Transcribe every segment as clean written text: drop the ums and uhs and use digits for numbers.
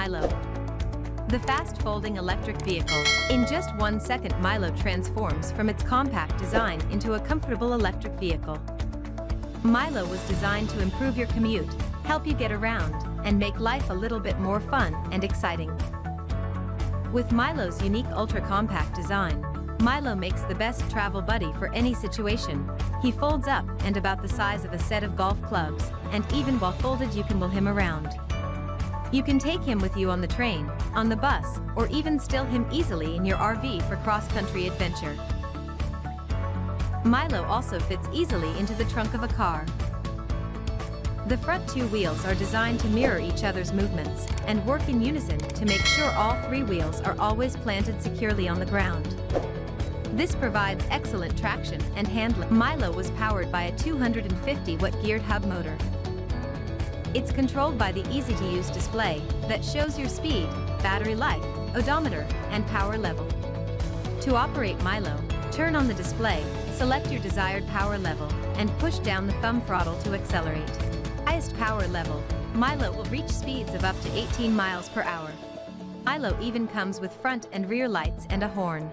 MYLO. The fast-folding electric vehicle. In just 1 second, MYLO transforms from its compact design into a comfortable electric vehicle. MYLO was designed to improve your commute, help you get around, and make life a little bit more fun and exciting. With MYLO's unique ultra-compact design, MYLO makes the best travel buddy for any situation. He folds up and about the size of a set of golf clubs, and even while folded you can wheel him around. You can take him with you on the train, on the bus, or even still him easily in your RV for cross-country adventure. MYLO also fits easily into the trunk of a car. The front 2 wheels are designed to mirror each other's movements and work in unison to make sure all 3 wheels are always planted securely on the ground. This provides excellent traction and handling. MYLO was powered by a 250-watt geared hub motor. It's controlled by the easy-to-use display that shows your speed, battery life, odometer, and power level. To operate MYLO, turn on the display, select your desired power level, and push down the thumb throttle to accelerate. Highest power level, MYLO will reach speeds of up to 18 miles per hour. MYLO even comes with front and rear lights and a horn.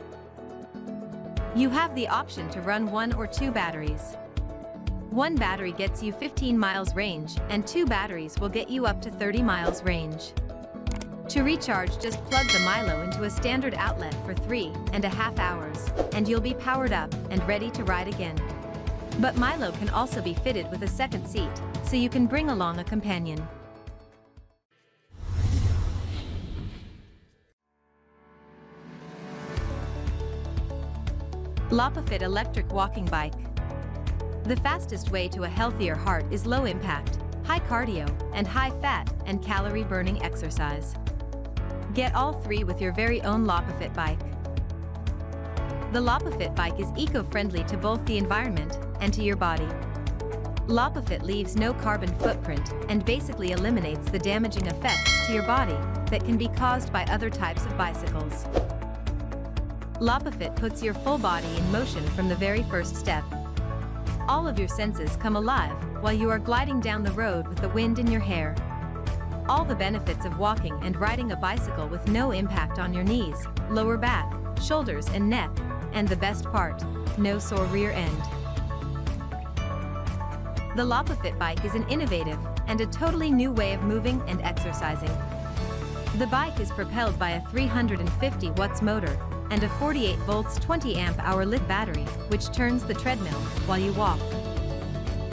You have the option to run 1 or 2 batteries. 1 battery gets you 15 miles range, and 2 batteries will get you up to 30 miles range. To recharge, just plug the MYLO into a standard outlet for 3.5 hours, and you'll be powered up and ready to ride again. But MYLO can also be fitted with a second seat, so you can bring along a companion. LapaFit electric walking bike. The fastest way to a healthier heart is low impact, high cardio, and high fat and calorie burning exercise. Get all 3 with your very own LapaFit bike. The LapaFit bike is eco-friendly to both the environment and to your body. LapaFit leaves no carbon footprint and basically eliminates the damaging effects to your body that can be caused by other types of bicycles. LapaFit puts your full body in motion from the very first step. All of your senses come alive while you are gliding down the road with the wind in your hair. All the benefits of walking and riding a bicycle with no impact on your knees, lower back, shoulders and neck, and the best part, no sore rear end. The LapaFit bike is an innovative and a totally new way of moving and exercising. The bike is propelled by a 350 watts motor and a 48 volts 20 amp hour lit battery, which turns the treadmill while you walk.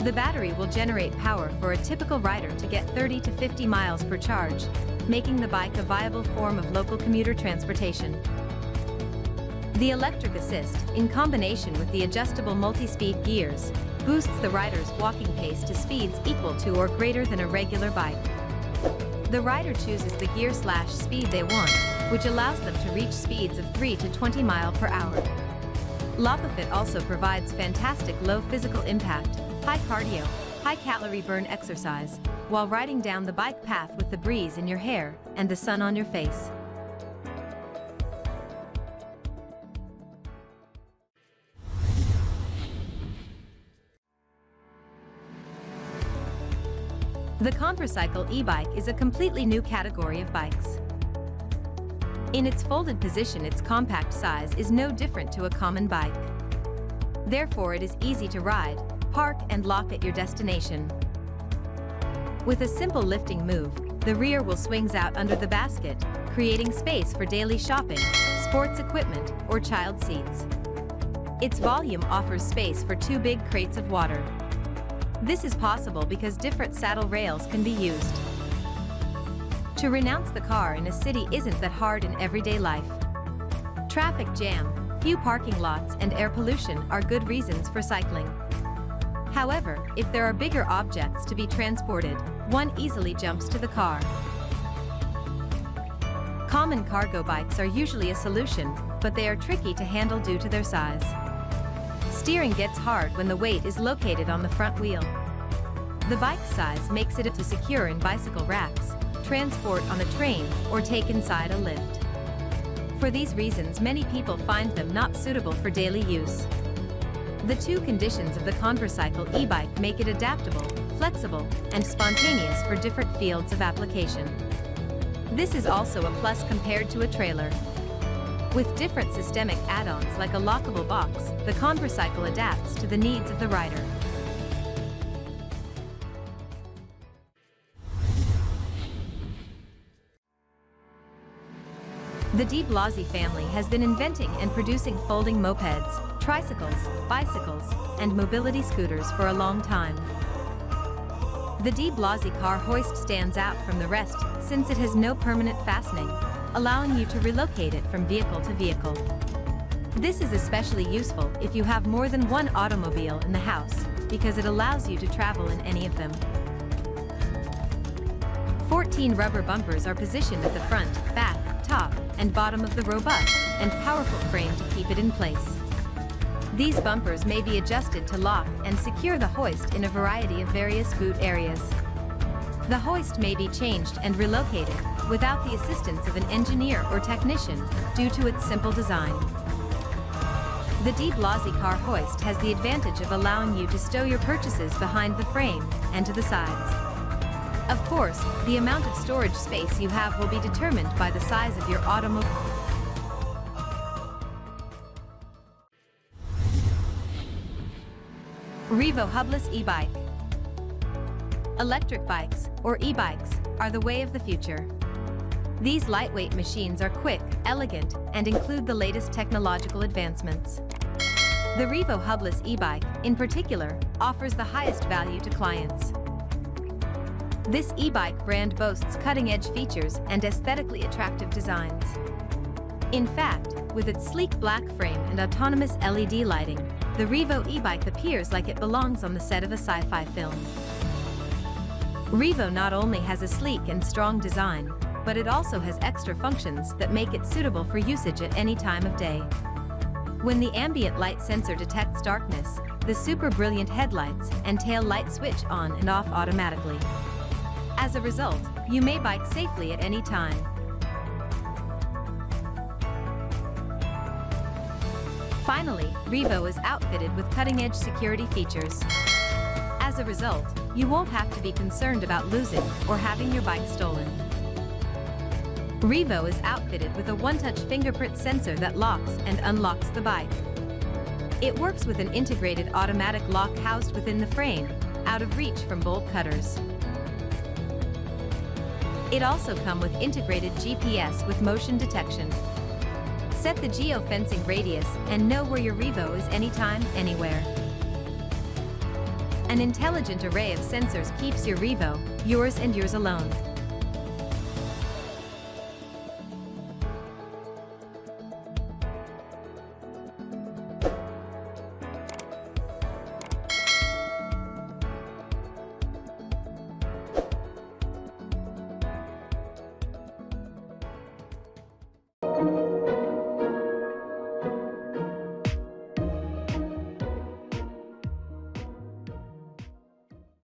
The battery will generate power for a typical rider to get 30 to 50 miles per charge, making the bike a viable form of local commuter transportation. The electric assist, in combination with the adjustable multi-speed gears, boosts the rider's walking pace to speeds equal to or greater than a regular bike. The rider chooses the gear/speed they want, which allows them to reach speeds of 3 to 20 miles per hour. LapaFit also provides fantastic low physical impact, high cardio, high calorie burn exercise, while riding down the bike path with the breeze in your hair and the sun on your face. The Controcycle e-bike is a completely new category of bikes. In its folded position, its compact size is no different to a common bike. Therefore, it is easy to ride, park, and lock at your destination. With a simple lifting move, the rear wheel swings out under the basket, creating space for daily shopping, sports equipment, or child seats. Its volume offers space for 2 big crates of water. This is possible because different saddle rails can be used. To renounce the car in a city isn't that hard in everyday life. Traffic jam, few parking lots, and air pollution are good reasons for cycling. However, if there are bigger objects to be transported, one easily jumps to the car. Common cargo bikes are usually a solution, but they are tricky to handle due to their size. Steering gets hard when the weight is located on the front wheel. The bike size makes it to secure in bicycle racks, transport on a train, or take inside a lift. For these reasons, many people find them not suitable for daily use. The 2 conditions of the Controcycle e-bike make it adaptable, flexible, and spontaneous for different fields of application. This is also a plus compared to a trailer. With different systemic add-ons like a lockable box, the Controllable adapts to the needs of the rider. The Deblasi family has been inventing and producing folding mopeds, tricycles, bicycles, and mobility scooters for a long time. The Deblasi car hoist stands out from the rest since it has no permanent fastening, allowing you to relocate it from vehicle to vehicle. This is especially useful if you have more than one automobile in the house, because it allows you to travel in any of them. 14 rubber bumpers are positioned at the front, back, top, and bottom of the robust and powerful frame to keep it in place. These bumpers may be adjusted to lock and secure the hoist in a variety of various boot areas. The hoist may be changed and relocated without the assistance of an engineer or technician due to its simple design. The Deblasi car hoist has the advantage of allowing you to stow your purchases behind the frame and to the sides. Of course, the amount of storage space you have will be determined by the size of your automobile. Revo hubless e-bike. Electric bikes, or e-bikes, are the way of the future. These lightweight machines are quick, elegant, and include the latest technological advancements. The Revo hubless e-bike, in particular, offers the highest value to clients. This e-bike brand boasts cutting-edge features and aesthetically attractive designs. In fact, with its sleek black frame and autonomous LED lighting, the Revo e-bike appears like it belongs on the set of a sci-fi film. Revo not only has a sleek and strong design, but it also has extra functions that make it suitable for usage at any time of day. When the ambient light sensor detects darkness, the super brilliant headlights and tail light switch on and off automatically. As a result, you may bike safely at any time. Finally, Revo is outfitted with cutting-edge security features. As a result, you won't have to be concerned about losing or having your bike stolen. Revo is outfitted with a one-touch fingerprint sensor that locks and unlocks the bike. It works with an integrated automatic lock housed within the frame, out of reach from bolt cutters. It also comes with integrated GPS with motion detection. Set the geo-fencing radius and know where your Revo is anytime, anywhere. An intelligent array of sensors keeps your Revo, yours and yours alone.